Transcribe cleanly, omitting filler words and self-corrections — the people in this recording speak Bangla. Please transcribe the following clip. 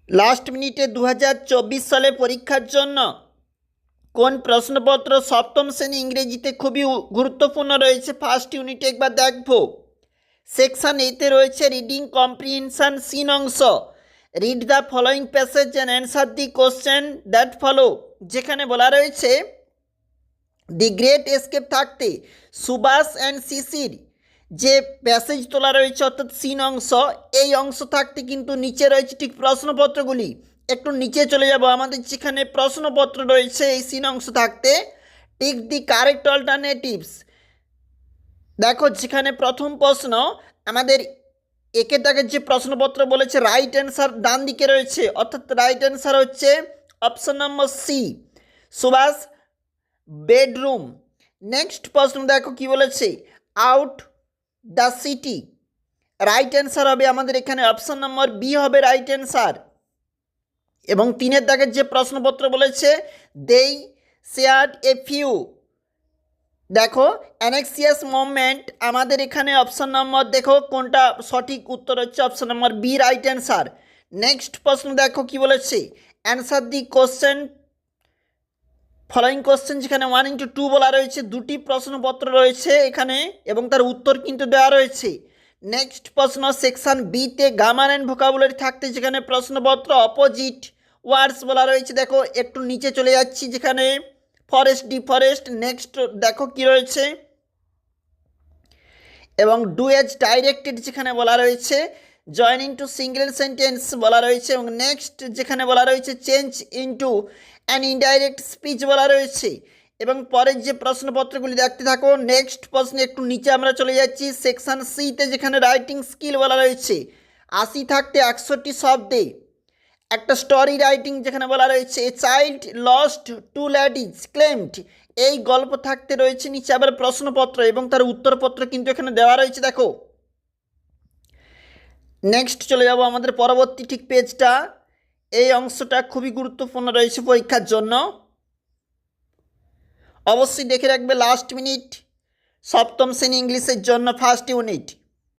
লাস্ট মিনিটে 2024 সালে পরীক্ষার জন্য কোন প্রশ্নপত্র সপ্তম শ্রেণী ইংরেজিতে খুবই গুরুত্বপূর্ণ রয়েছে ফার্স্ট ইউনিটে একবার দেখব। সেকশন এতে রয়েছে রিডিং কম্প্রিহেনশন সিন অংশ। Read the following passage and answer the question that follow, যেখানে বলা রয়েছে দি গ্রেট এসকেপ থাকতে সুভাষ অ্যান্ড শিশির যে প্যাসেজ তোলা রয়েছে অর্থাৎ সিন অংশ, এই অংশ থাকতে কিন্তু নিচে রয়েছে ঠিক প্রশ্নপত্রগুলি। একটু নিচে চলে যাব, আমাদের যেখানে প্রশ্নপত্র রয়েছে এই সিন অংশ থাকতে টিক দি কারেক্ট অল্টারনেটিভস। দেখো যেখানে প্রথম প্রশ্ন আমাদের একে দাগের যে প্রশ্নপত্র বলেছে রাইট অ্যান্সার ডান দিকে রয়েছে, অর্থাৎ রাইট অ্যান্সার হচ্ছে option number C, Subhash bedroom. Next প্রশ্ন দেখো কি বলেছে, out the city. Right answer হবে আমাদের এখানে অপশন নম্বর বি হবে রাইট অ্যান্সার। এবং তিনের দাগের যে প্রশ্নপত্র বলেছে দেই শেয়ার্ড এ ফিউ। দেখো অ্যানেক্সিয়াস মুভমেন্ট, আমাদের এখানে অপশন নম্বর দেখো কোনটা সঠিক উত্তর হচ্ছে option number B right answer. Next প্রশ্ন দেখো কি বলেছে, answer the question following question, যেখানে 1x2 বলা রয়েছে, দুটি প্রশ্নপত্র রয়েছে এখানে এবং তার উত্তর কিন্তু দেওয়া রয়েছে। নেক্সট প্রশ্ন সেকশন বিতে গ্রামার অ্যান্ড ভোকাবুলারি থাকতে যেখানে প্রশ্নপত্র অপোজিট ওয়ার্ডস বলা রয়েছে। দেখো একটু নিচে চলে যাচ্ছি, যেখানে ফরেস্ট ডিফরেস্ট। নেক্সট দেখো কি রয়েছে, এবং ডু এজ ডাইরেক্টেড যেখানে বলা রয়েছে, জয়েন ইনটু সিঙ্গেল সেন্টেন্স বলা রয়েছে, এবং নেক্সট যেখানে বলা রয়েছে change into an indirect speech বলা রয়েছে। এবং পরের যে প্রশ্নপত্রগুলি দেখতে থাকো। নেক্সট প্রশ্নে একটু নিচে আমরা চলে যাচ্ছি, সেকশন সিতে যেখানে রাইটিং স্কিল বলা রয়েছে 80 থাকতে 61টি শব্দে একটা স্টোরি রাইটিং যেখানে বলা রয়েছে a child lost two ladies claimed, এই গল্প থাকতে রয়েছে নিচে আবার প্রশ্নপত্র এবং তার উত্তরপত্র কিন্তু এখানে দেওয়া রয়েছে। দেখো নেক্সট চলে যাব আমাদের পরবর্তী ঠিক পেজটা, এই অংশটা খুবই গুরুত্বপূর্ণ রয়েছে পরীক্ষার জন্য, অবশ্যই দেখে রাখবে লাস্ট মিনিট সপ্তম শ্রেণী ইংলিশের জন্য ফার্স্ট ইউনিট।